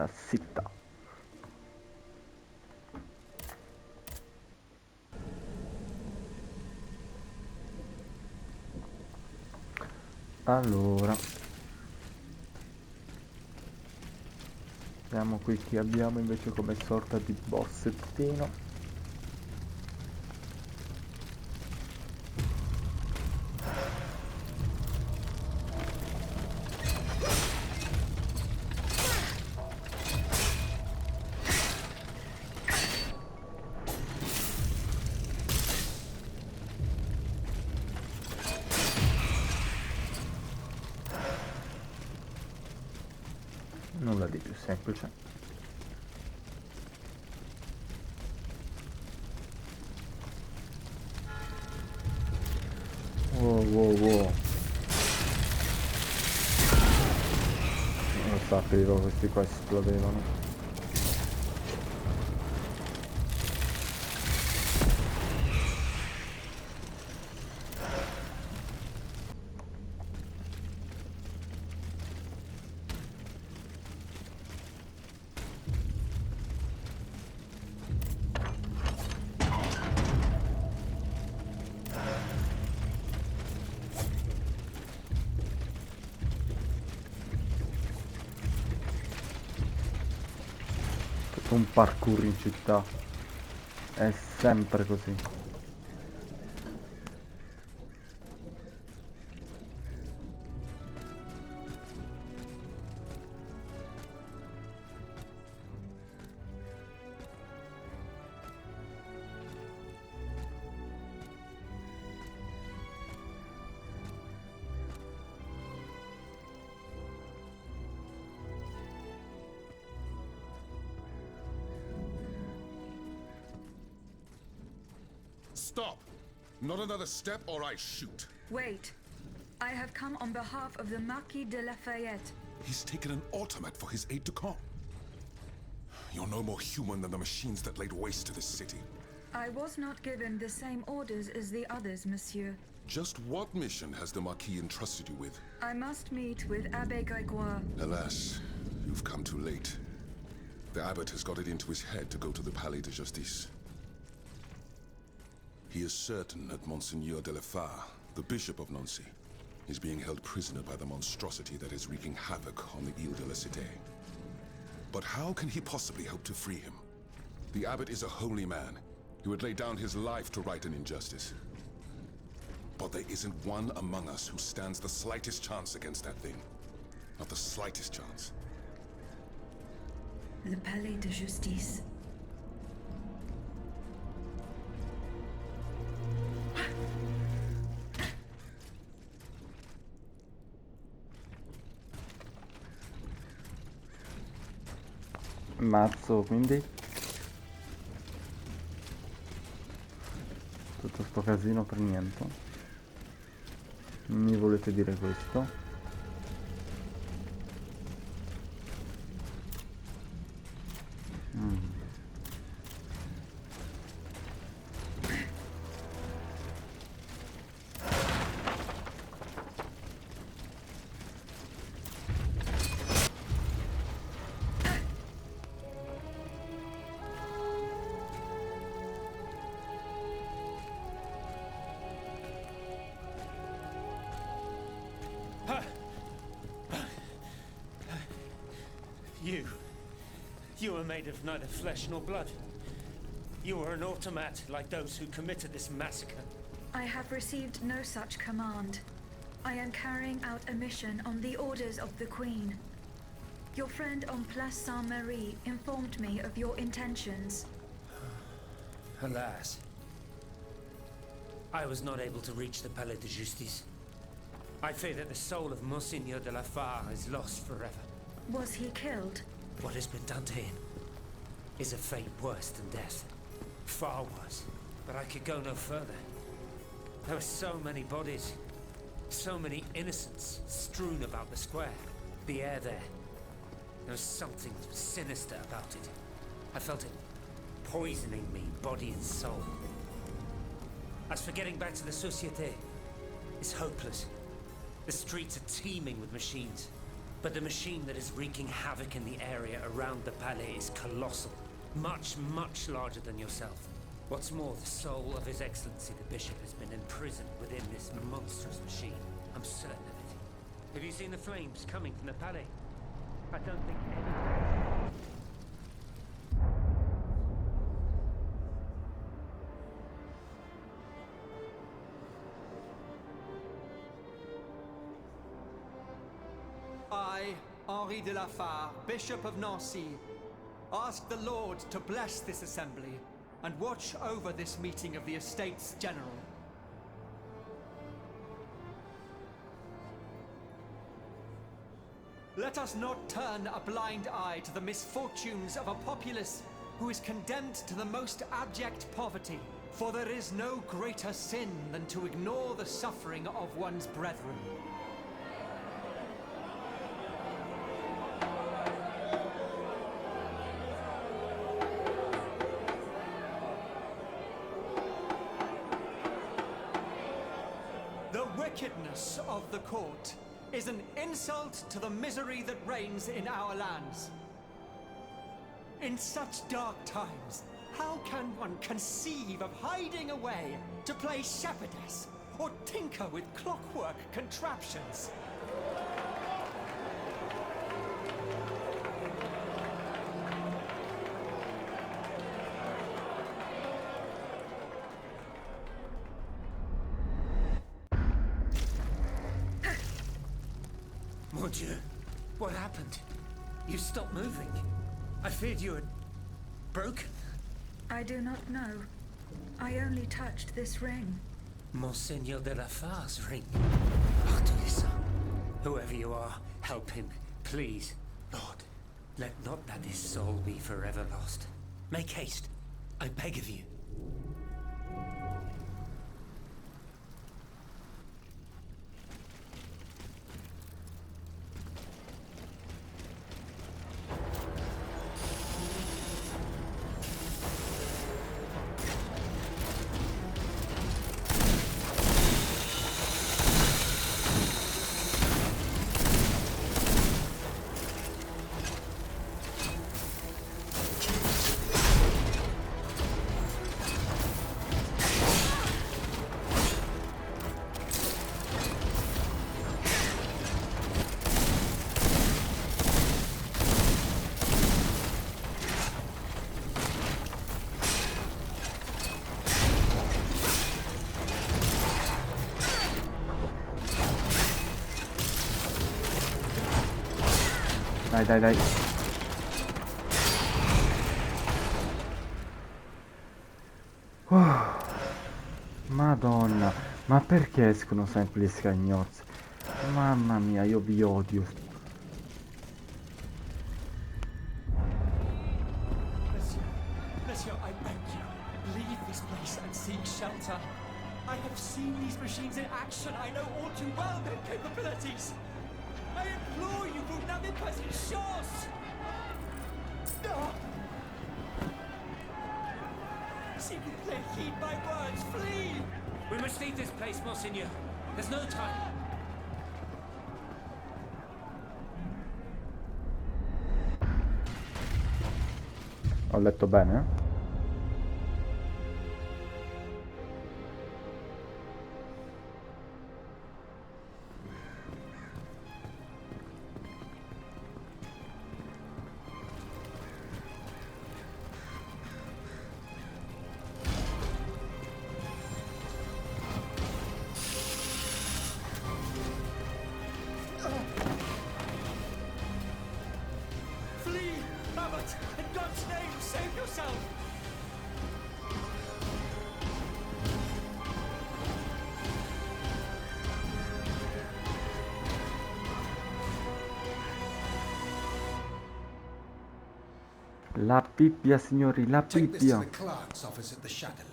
in città. Allora, vediamo qui chi abbiamo invece come sorta di bossettino. Nulla di più semplice. Wow, wow, wow. Non lo sapevo, questi qua esplodevano. Un parkour in città è sempre così. Stop! Not another step or I shoot. Wait. I have come on behalf of the Marquis de Lafayette. He's taken an automat for his aide-de-camp. You're no more human than the machines that laid waste to this city. I was not given the same orders as the others, monsieur. Just what mission has the Marquis entrusted you with? I must meet with Abbé Grégoire. Alas, you've come too late. The abbot has got it into his head to go to the Palais de Justice. He is certain that Monseigneur de la Fare, the Bishop of Nancy, is being held prisoner by the monstrosity that is wreaking havoc on the Ile de la Cité. But how can he possibly hope to free him? The abbot is a holy man. He would lay down his life to right an injustice. But there isn't one among us who stands the slightest chance against that thing. Not the slightest chance. Le Palais de Justice. Mazzo, quindi tutto sto casino per niente. Mi volete dire questo? You were made of neither flesh nor blood. You were an automat like those who committed this massacre. I have received no such command. I am carrying out a mission on the orders of the Queen. Your friend on Place Saint-Marie informed me of your intentions. Alas. I was not able to reach the Palais de Justice. I fear that the soul of Monseigneur de la Fare is lost forever. Was he killed? What has been done to him is a fate worse than death. Far worse. But I could go no further. There were so many bodies, so many innocents strewn about the square. The air there. There was something sinister about it. I felt it poisoning me, body and soul. As for getting back to the Société, it's hopeless. The streets are teeming with machines. But the machine that is wreaking havoc in the area around the Palais is colossal. Much, much larger than yourself. What's more, the soul of His Excellency the Bishop has been imprisoned within this monstrous machine. I'm certain of it. Have you seen the flames coming from the Palais? I don't think any... I, Henri de la Fare, Bishop of Nancy, ask the Lord to bless this assembly and watch over this meeting of the Estates General. Let us not turn a blind eye to the misfortunes of a populace who is condemned to the most abject poverty, for there is no greater sin than to ignore the suffering of one's brethren. The wickedness of the court is an insult to the misery that reigns in our lands. In such dark times, how can one conceive of hiding away to play shepherdess or tinker with clockwork contraptions? Mon Dieu, what happened? You stopped moving. I feared you had broken. I do not know. I only touched this ring. Monseigneur de la Fare's ring. Arthur, whoever you are, help him, please. Lord, let not that his soul be forever lost. Make haste, I beg of you. Dai, dai, dai. Madonna, ma perché escono sempre gli scagnozzi? Mamma mia, io vi odio. Monsieur, I beg you, leave this place and seek shelter. I have seen these machines in action. I know all too well their capabilities. I implore you, vous n'avez pas une chance! S'il vous plaît, heed my words, flee! We must leave this place, Monseigneur. There's no time. Ho letto bene? Flee, Abbot! In God's name, save yourself! La Pippia, signori, la Take this to Pippia. the clerk's office at the Châtelet.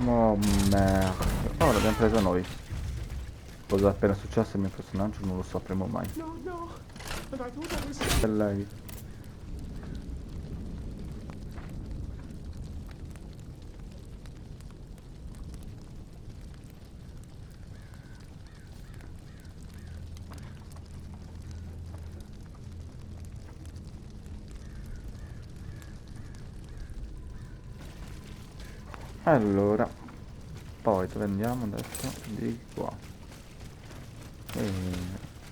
Oh merda. Oh, l'abbiamo presa noi. Cosa è appena successo al mio personaggio non lo sapremo mai. No, no. And I thought I was... E lei. Allora, poi dove andiamo adesso? Di qua. E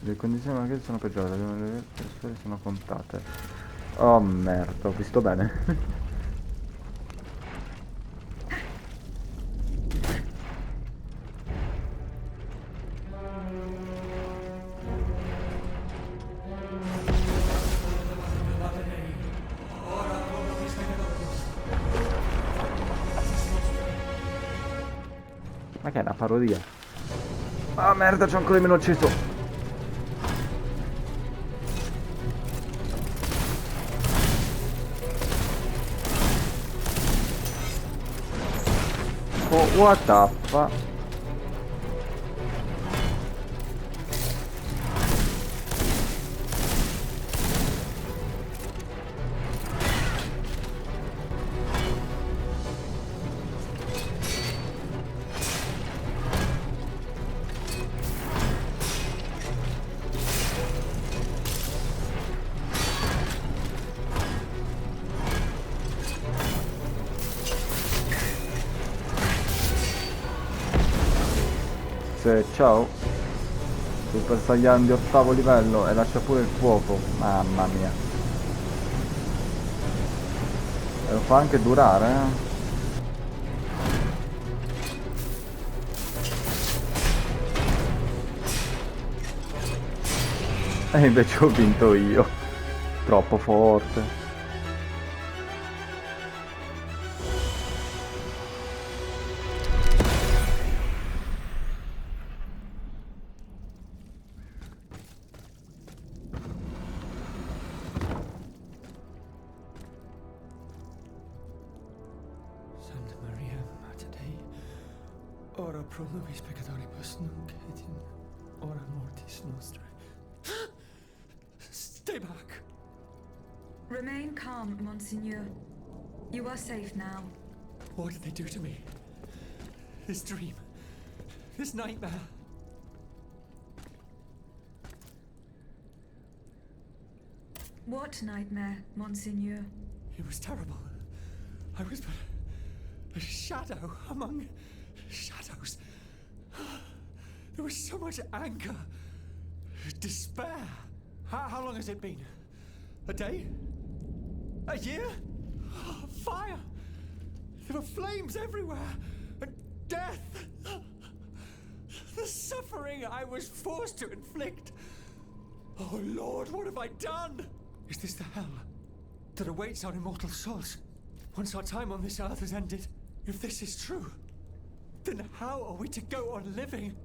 le condizioni marchette sono peggiorate, le persone sono contate. Oh merda, ho visto bene. Ma che è una parodia? Ah merda, c'ho ancora meno acceso. Oh, what the fuck? Ciao. Super Saiyan di 8º livello e lascia pure il fuoco. Mamma mia. E lo fa anche durare, E invece ho vinto io. Troppo forte. Santa Maria, Mater Dei, ora pro nobis peccatoribus nunc et in hora mortis nostrae. Stay back! Remain calm, Monseigneur. You are safe now. What did they do to me? This dream, this nightmare. What nightmare, Monseigneur? It was terrible. I was but a shadow among shadows. There was so much anger, despair. How long has it been? A day? A year? Fire! There were flames everywhere, and death. The suffering I was forced to inflict. Oh Lord, what have I done? Is this the hell that awaits our immortal souls once our time on this earth has ended? If this is true, then how are we to go on living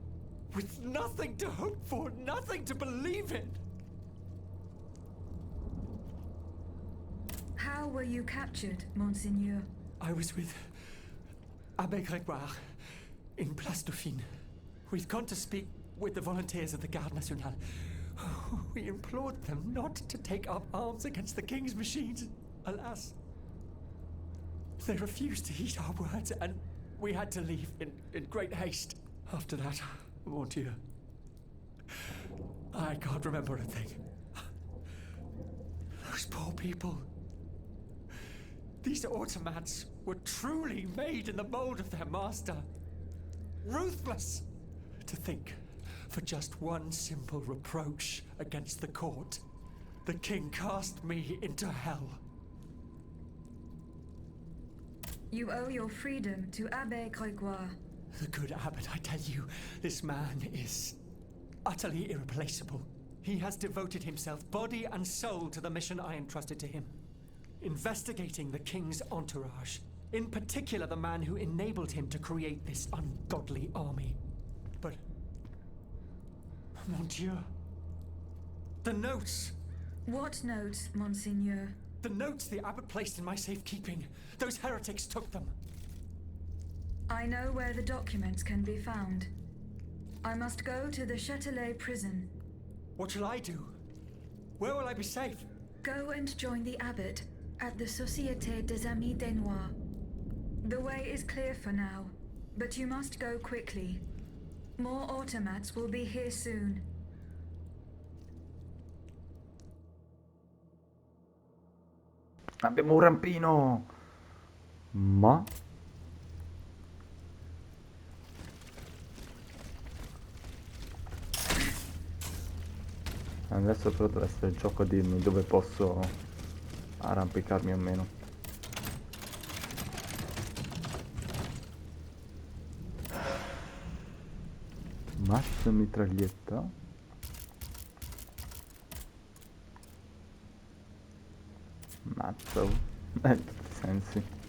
with nothing to hope for, nothing to believe in? How were you captured, Monseigneur? I was with Abbé Grégoire in Place Dauphine. We'd gone to speak with the volunteers of the Garde Nationale. We implored them not to take up arms against the king's machines. Alas, they refused to heed our words, and we had to leave in great haste. After that, mon Dieu, I can't remember a thing. Those poor people. These automats were truly made in the mold of their master. Ruthless. To think, for just one simple reproach against the court, the king cast me into hell. You owe your freedom to Abbé Grégoire. The good abbot, I tell you, this man is utterly irreplaceable. He has devoted himself body and soul to the mission I entrusted to him. Investigating the king's entourage, in particular the man who enabled him to create this ungodly army. But, mon Dieu, the notes! What notes, Monseigneur? The notes the abbot placed in my safekeeping. Those heretics took them. I know where the documents can be found. I must go to the Châtelet prison. What shall I do? Where will I be safe? Go and join the abbot at the Société des Amis des Noirs. The way is clear for now, but you must go quickly. More automats will be here soon. Abbiamo un rampino! Ma... Adesso però deve essere il gioco a dirmi dove posso arrampicarmi o meno. Mazzo mitraglietta. Mazzo. In tutti i sensi.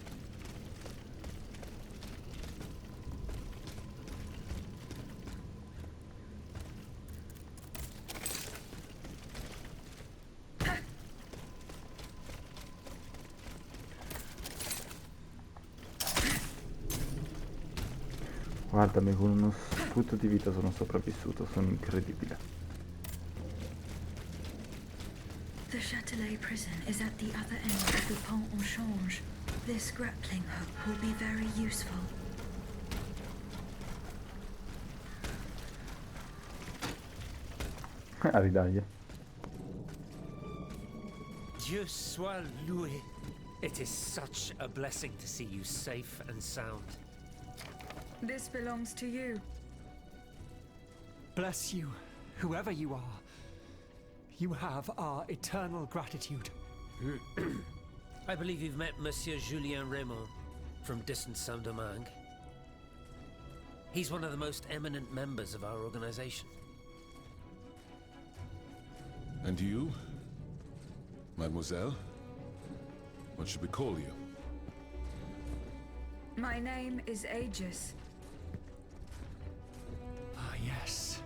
Guardami, con uno sputo di vita sono sopravvissuto, sono incredibile. The Châtelet prison is at the other end of the Pont au Change. This grappling hook will be very useful. Ridaglie. Dieu soit loué. It is such a blessing to see you safe and sound. This belongs to you. Bless you, whoever you are. You have our eternal gratitude. I believe you've met Monsieur Julien Raymond from distant Saint-Domingue. He's one of the most eminent members of our organization. And you? Mademoiselle? What should we call you? My name is Aegis. Ah, yes.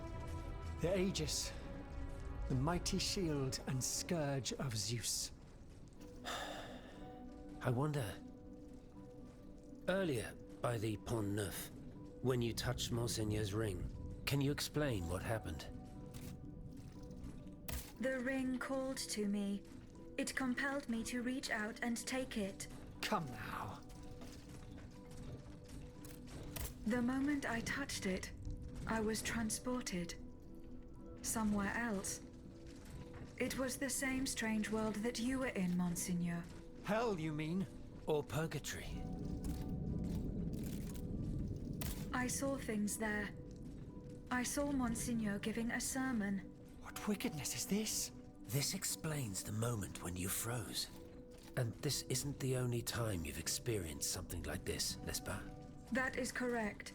The Aegis. The mighty shield and scourge of Zeus. I wonder... Earlier, by the Pont Neuf, when you touched Monseigneur's ring, can you explain what happened? The ring called to me. It compelled me to reach out and take it. Come now. The moment I touched it, I was transported. Somewhere else. It was the same strange world that you were in, Monseigneur. Hell, you mean? Or purgatory? I saw things there. I saw Monseigneur giving a sermon. What wickedness is this? This explains the moment when you froze. And this isn't the only time you've experienced something like this, n'est-ce pas? That is correct.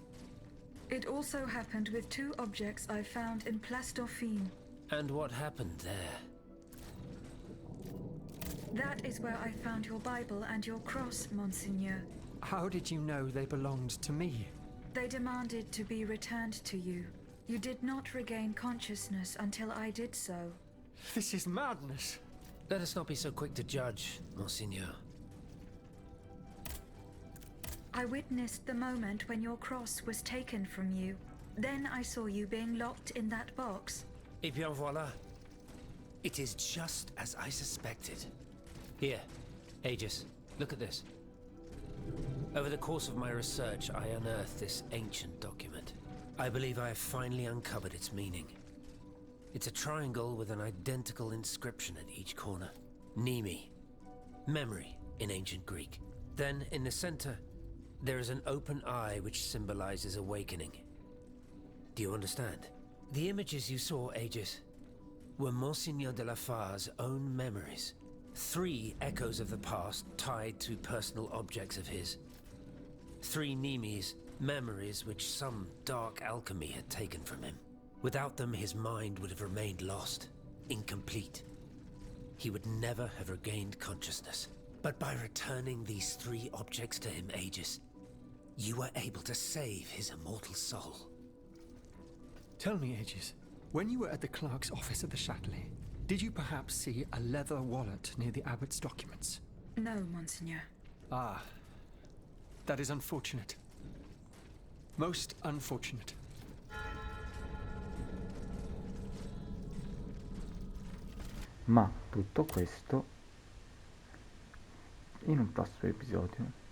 It also happened with two objects I found in Place Dauphine. And what happened there? That is where I found your Bible and your cross, Monseigneur. How did you know they belonged to me? They demanded to be returned to you. You did not regain consciousness until I did so. This is madness. Let us not be so quick to judge, Monseigneur. I witnessed the moment when your cross was taken from you. Then I saw you being locked in that box. Et bien voilà. It is just as I suspected. Here, Aegis, look at this. Over the course of my research, I unearthed this ancient document. I believe I have finally uncovered its meaning. It's a triangle with an identical inscription at each corner. Nemi, memory in ancient Greek. Then, in the center, there is an open eye which symbolizes awakening. Do you understand? The images you saw, Aegis, were Monseigneur de la Far's own memories. 3 echoes of the past tied to personal objects of his. 3 Nemes, memories which some dark alchemy had taken from him. Without them, his mind would have remained lost, incomplete. He would never have regained consciousness. But by returning these 3 objects to him, Aegis, you were able to save his immortal soul. Tell me, Aegis, when you were at the clerk's office at the Châtelet, did you perhaps see a leather wallet near the abbot's documents? No, Monseigneur. Ah, that is unfortunate. Most unfortunate. Ma tutto questo in un prossimo episodio.